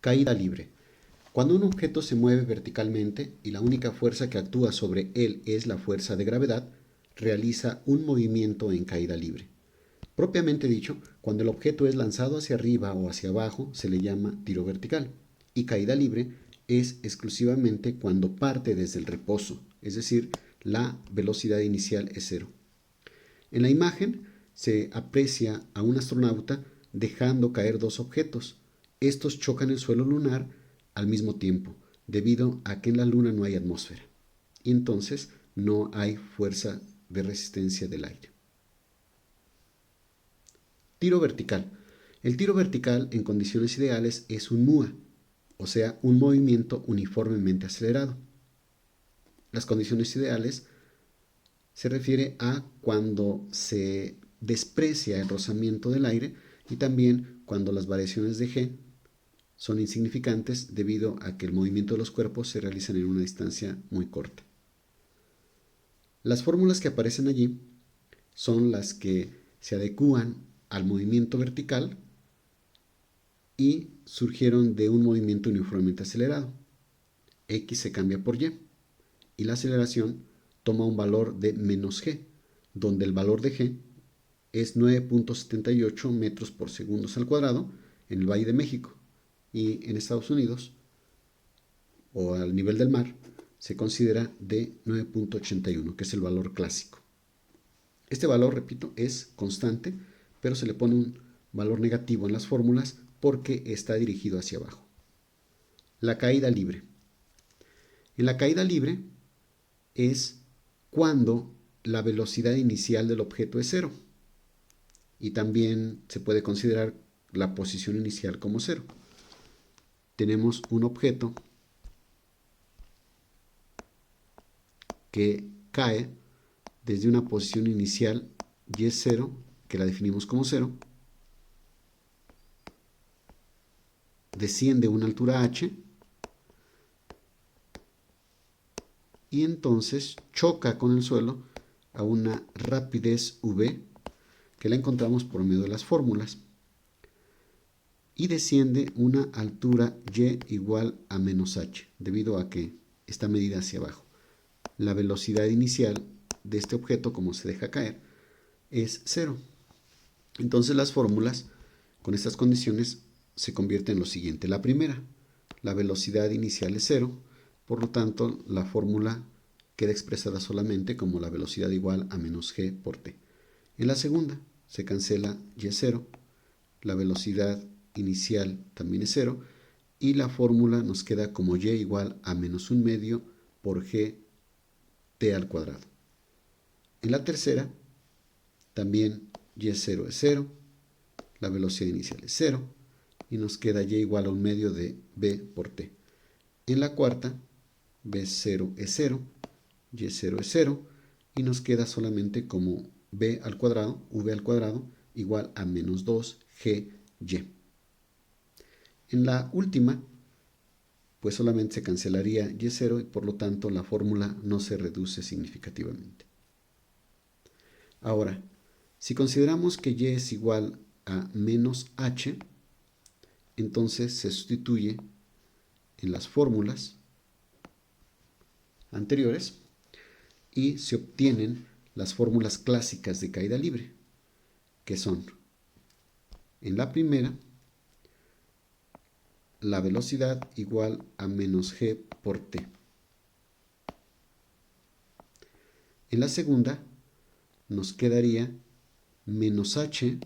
Caída libre. Cuando un objeto se mueve verticalmente y la única fuerza que actúa sobre él es la fuerza de gravedad, realiza un movimiento en caída libre. Propiamente dicho, cuando el objeto es lanzado hacia arriba o hacia abajo, se le llama tiro vertical. Y caída libre es exclusivamente cuando parte desde el reposo, es decir, la velocidad inicial es cero. En la imagen se aprecia a un astronauta dejando caer dos objetos. Estos chocan el suelo lunar al mismo tiempo, debido a que en la Luna no hay atmósfera. Y entonces no hay fuerza de resistencia del aire. Tiro vertical. El tiro vertical en condiciones ideales es un MUA, o sea, un movimiento uniformemente acelerado. Las condiciones ideales se refiere a cuando se desprecia el rozamiento del aire y también cuando las variaciones de G son insignificantes debido a que el movimiento de los cuerpos se realizan en una distancia muy corta. Las fórmulas que aparecen allí son las que se adecúan al movimiento vertical y surgieron de un movimiento uniformemente acelerado. X se cambia por Y y la aceleración toma un valor de menos G, donde el valor de G es 9.78 metros por segundo al cuadrado en el Valle de México, y en Estados Unidos o al nivel del mar se considera de 9.81, que es el valor clásico. Este valor, repito, es constante, pero se le pone un valor negativo en las fórmulas porque está dirigido hacia abajo. La caída libre. En la caída libre es cuando la velocidad inicial del objeto es cero, y también se puede considerar la posición inicial como cero. Tenemos un objeto que cae desde una posición inicial y0, que la definimos como 0, desciende a una altura h y entonces choca con el suelo a una rapidez v, que la encontramos por medio de las fórmulas, y desciende una altura y igual a menos h, debido a que está medida hacia abajo. La velocidad inicial de este objeto, como se deja caer, es cero. Entonces las fórmulas con estas condiciones se convierten en lo siguiente. La primera, la velocidad inicial es cero, por lo tanto la fórmula queda expresada solamente como la velocidad igual a menos g por t. En la segunda se cancela y0, la velocidad inicial también es cero, y la fórmula nos queda como y igual a menos 1/2 por g t al cuadrado. En la tercera también y0 es cero, la velocidad inicial es cero, y nos queda y igual a 1/2 de b por t. En la cuarta, b0 es 0, y0 es 0, y nos queda solamente como b al cuadrado, v al cuadrado, igual a menos 2gy. En la última, pues solamente se cancelaría y0 y por lo tanto la fórmula no se reduce significativamente. Ahora, si consideramos que y es igual a menos h, entonces se sustituye en las fórmulas anteriores y se obtienen las fórmulas clásicas de caída libre, que son, en la primera, la velocidad igual a menos g por t. En la segunda nos quedaría menos h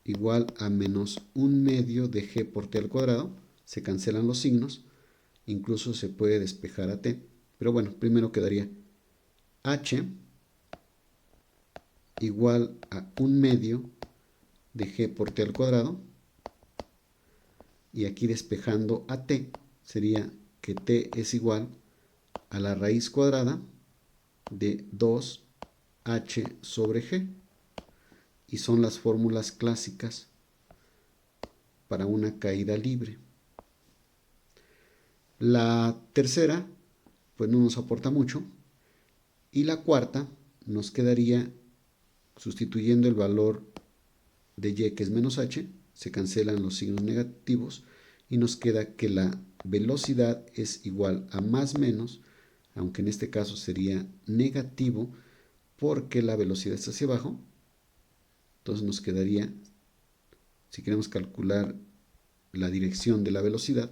igual a menos 1/2 de g por t al cuadrado. Se cancelan los signos, incluso se puede despejar a t, pero bueno, primero quedaría h igual a 1/2 de g por t al cuadrado, y aquí despejando a t sería que t es igual a la raíz cuadrada de 2h sobre g, y son las fórmulas clásicas para una caída libre. La tercera pues no nos aporta mucho, y la cuarta nos quedaría sustituyendo el valor de y, que es menos h, se cancelan los signos negativos y nos queda que la velocidad es igual a más menos, aunque en este caso sería negativo porque la velocidad está hacia abajo. Entonces nos quedaría, si queremos calcular la dirección de la velocidad,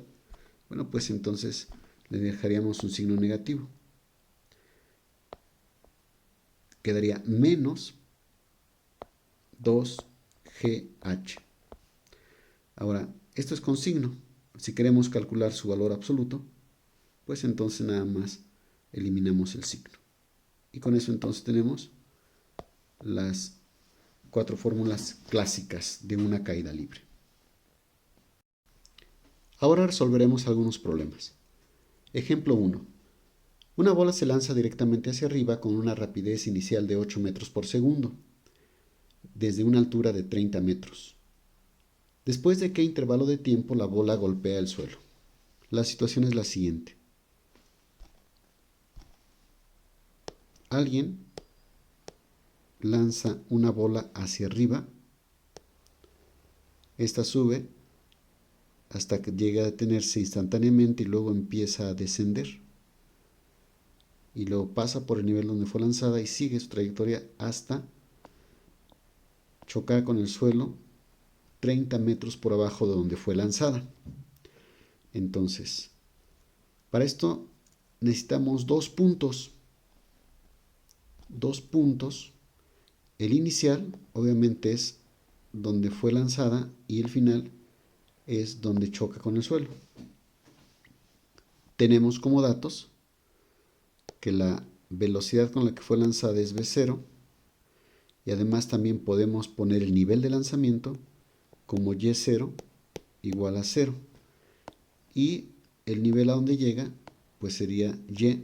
bueno, pues entonces le dejaríamos un signo negativo. Quedaría menos 2GH. Ahora, esto es con signo. Si queremos calcular su valor absoluto, pues entonces nada más eliminamos el signo. Y con eso entonces tenemos las 4 fórmulas clásicas de una caída libre. Ahora resolveremos algunos problemas. Ejemplo 1. Una bola se lanza directamente hacia arriba con una rapidez inicial de 8 metros por segundo, desde una altura de 30 metros. ¿Después de qué intervalo de tiempo la bola golpea el suelo? La situación es la siguiente. Alguien lanza una bola hacia arriba. Esta sube hasta que llega a detenerse instantáneamente y luego empieza a descender. Y luego pasa por el nivel donde fue lanzada y sigue su trayectoria hasta chocar con el suelo 30 metros por abajo de donde fue lanzada. Entonces, para esto necesitamos 2 puntos. 2 puntos. El inicial, obviamente, es donde fue lanzada y el final es donde choca con el suelo. Tenemos como datos que la velocidad con la que fue lanzada es v0 y además también podemos poner el nivel de lanzamiento como y0 igual a 0 y el nivel a donde llega pues sería y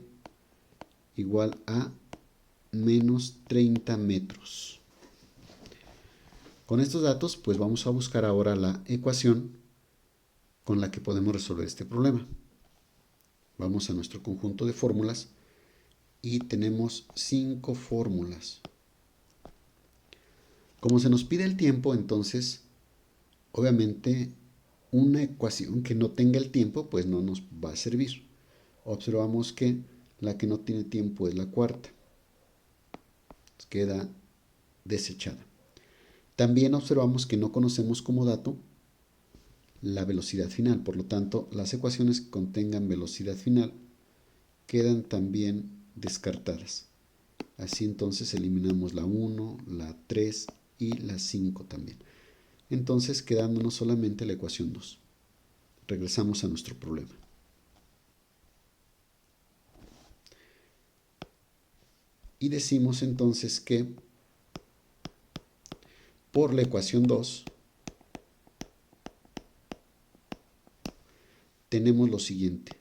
igual a menos 30 metros. Con estos datos pues vamos a buscar ahora la ecuación con la que podemos resolver este problema. Vamos a nuestro conjunto de fórmulas y tenemos 5 fórmulas. Como se nos pide el tiempo, entonces, obviamente, una ecuación que no tenga el tiempo, pues no nos va a servir. Observamos que la que no tiene tiempo es la cuarta. Queda desechada. También observamos que no conocemos como dato la velocidad final, por lo tanto, las ecuaciones que contengan velocidad final quedan también descartadas. Así entonces eliminamos la 1, la 3 y la 5 también. Entonces quedándonos solamente la ecuación 2. Regresamos a nuestro problema. Y decimos entonces que por la ecuación 2 tenemos lo siguiente.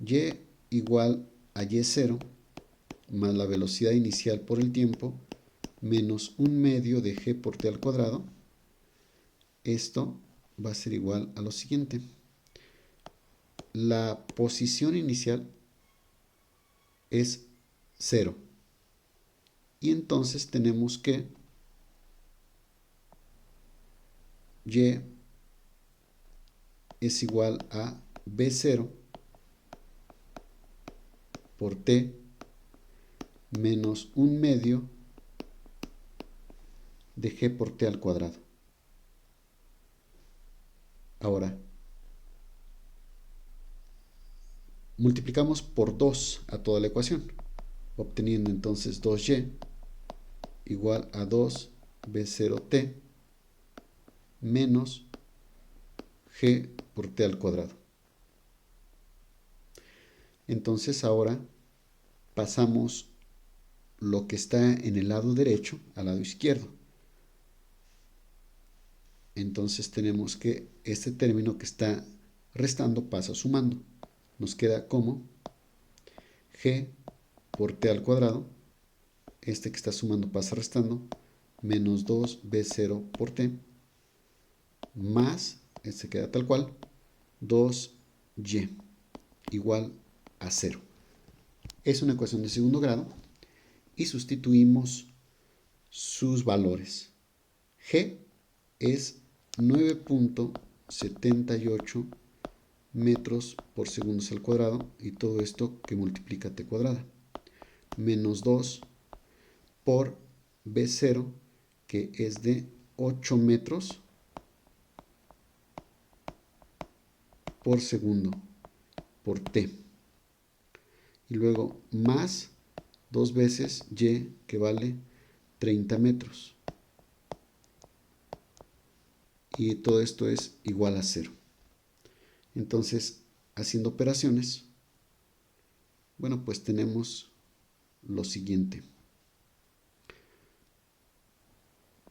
Y igual a y0 más la velocidad inicial por el tiempo menos 1/2 de g por t al cuadrado. Esto va a ser igual a lo siguiente. La posición inicial es 0. Y entonces tenemos que y es igual a v0 por t menos 1/2 de g por t al cuadrado. Ahora, multiplicamos por 2 a toda la ecuación, obteniendo entonces 2y igual a 2v0t menos g por t al cuadrado. Entonces ahora pasamos lo que está en el lado derecho al lado izquierdo. Entonces tenemos que este término que está restando pasa sumando. Nos queda como g por t al cuadrado, este que está sumando pasa restando, menos 2v0 por t, más, este queda tal cual, 2y igual a 0. Es una ecuación de segundo grado y sustituimos sus valores. G es 9.78 metros por segundos al cuadrado, y todo esto que multiplica t cuadrada, menos 2 por B0, que es de 8 metros por segundo por t, y luego más 2 veces y, que vale 30 metros, y todo esto es igual a 0. Entonces, haciendo operaciones, bueno, pues tenemos lo siguiente: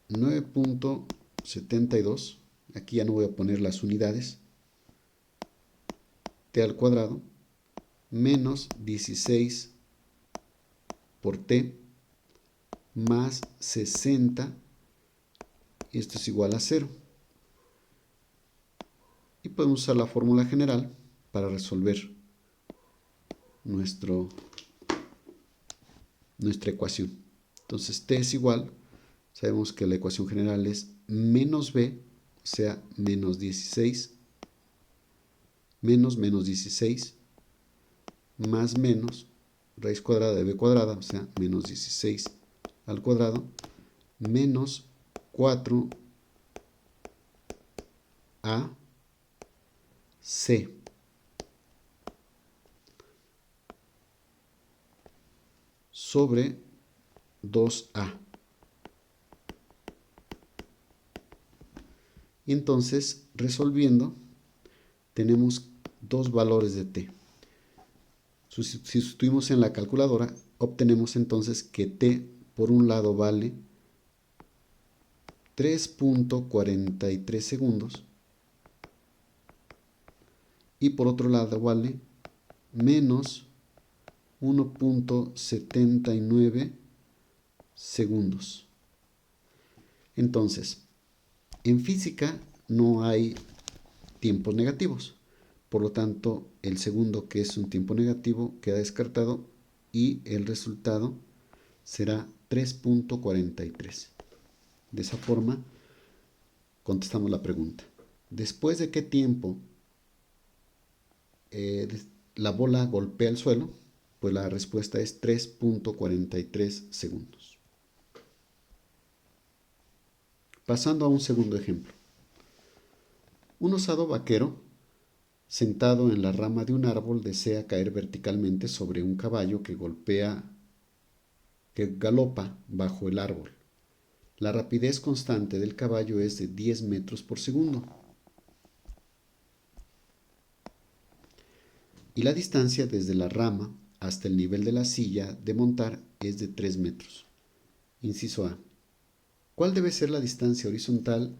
9.72, aquí ya no voy a poner las unidades, t al cuadrado, menos 16 por t, más 60, y esto es igual a 0. Y podemos usar la fórmula general para resolver nuestra ecuación. Entonces t es igual, sabemos que la ecuación general es menos b, o sea, menos 16, menos 16, más menos raíz cuadrada de b cuadrada, o sea, menos 16 al cuadrado, menos 4ac sobre 2a. Y entonces, resolviendo, tenemos dos valores de t. Si sustituimos en la calculadora, obtenemos entonces que t por un lado vale 3.43 segundos y por otro lado vale menos 1.79 segundos. Entonces, en física no hay tiempos negativos. Por lo tanto, el segundo, que es un tiempo negativo, queda descartado y el resultado será 3.43. De esa forma, contestamos la pregunta: ¿después de qué tiempo la bola golpea el suelo? Pues la respuesta es 3.43 segundos. Pasando a un segundo ejemplo. Un osado vaquero, sentado en la rama de un árbol, desea caer verticalmente sobre un caballo que galopa bajo el árbol. La rapidez constante del caballo es de 10 metros por segundo. Y la distancia desde la rama hasta el nivel de la silla de montar es de 3 metros. Inciso A. ¿Cuál debe ser la distancia horizontal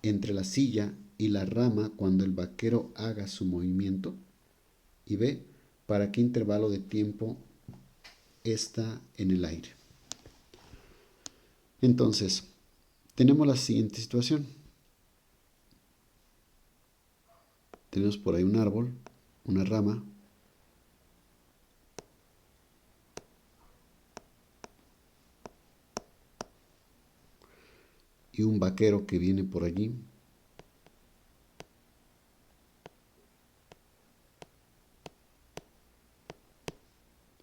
entre la silla y la rama cuando el vaquero haga su movimiento? Y B. ¿Para qué intervalo de tiempo está en el aire? Entonces, tenemos la siguiente situación. Tenemos por ahí un árbol, una rama, y un vaquero que viene por allí.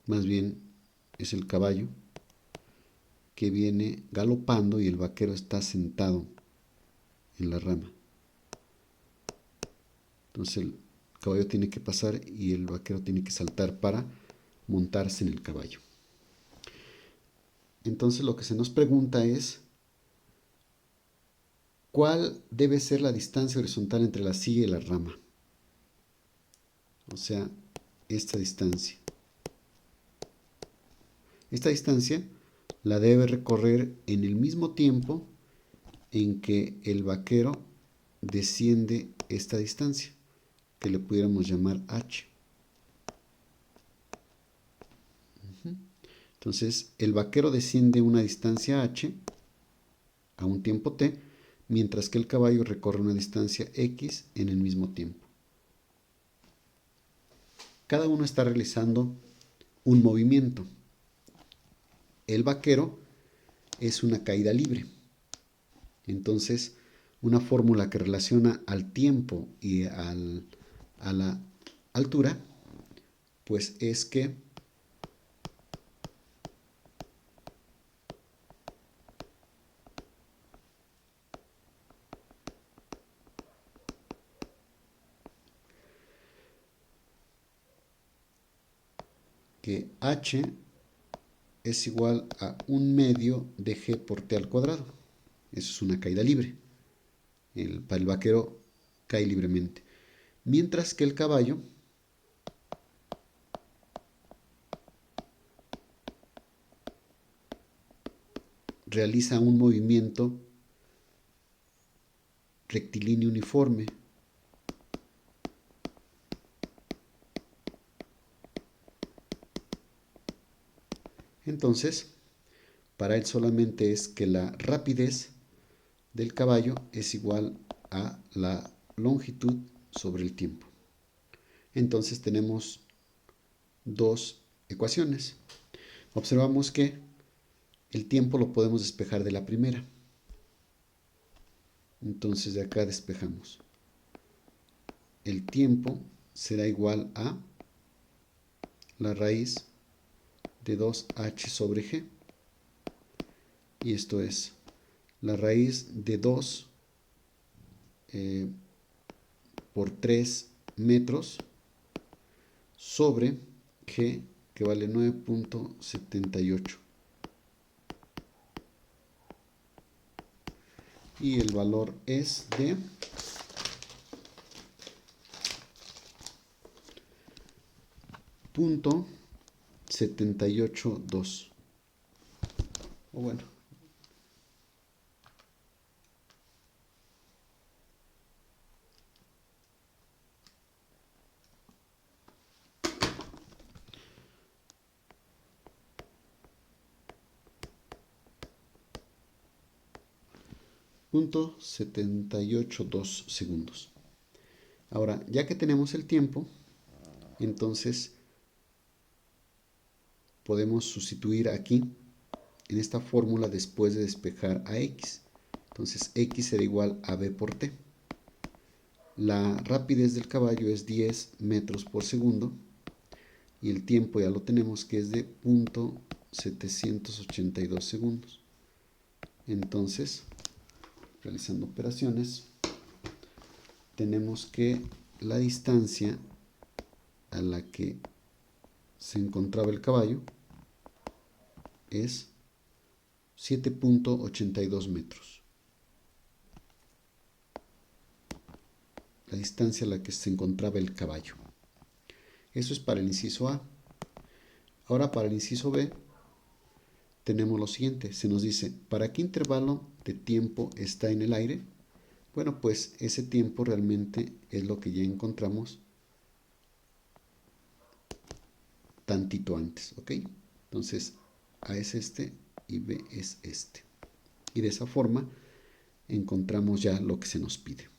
Más bien es el caballo que viene galopando y el vaquero está sentado en la rama. Entonces el caballo tiene que pasar y el vaquero tiene que saltar para montarse en el caballo. Entonces lo que se nos pregunta es: ¿cuál debe ser la distancia horizontal entre la silla y la rama? O sea, esta distancia. Esta distancia la debe recorrer en el mismo tiempo en que el vaquero desciende esta distancia, que le pudiéramos llamar h. Entonces, el vaquero desciende una distancia h a un tiempo t, mientras que el caballo recorre una distancia x en el mismo tiempo. Cada uno está realizando un movimiento. El vaquero es una caída libre. Entonces, una fórmula que relaciona al tiempo y a la altura, pues es que h es igual a 1/2 de g por t al cuadrado. Eso es una caída libre. Para el vaquero cae libremente. Mientras que el caballo realiza un movimiento rectilíneo uniforme. Entonces, para él solamente es que la rapidez del caballo es igual a la longitud sobre el tiempo. Entonces tenemos dos ecuaciones. Observamos que el tiempo lo podemos despejar de la primera. Entonces de acá despejamos. El tiempo será igual a la raíz de 2h sobre g. Y esto es la raíz de 2 por 3 metros sobre g, que vale 9.78. Y el valor es de 0.782. O bueno, .782 segundos. Ahora, ya que tenemos el tiempo, entonces podemos sustituir aquí en esta fórmula después de despejar a x. Entonces x será igual a b por t. La rapidez del caballo es 10 metros por segundo y el tiempo ya lo tenemos, que es de 0.782 segundos. Entonces, realizando operaciones, tenemos que la distancia a la que se encontraba el caballo es 7.82 metros. La distancia a la que se encontraba el caballo. Eso es para el inciso A. Ahora para el inciso B tenemos lo siguiente. Se nos dice, ¿para qué intervalo de tiempo está en el aire? Bueno, pues ese tiempo realmente es lo que ya encontramos tantito antes, ¿ok? Entonces, A es este y B es este. Y de esa forma encontramos ya lo que se nos pide.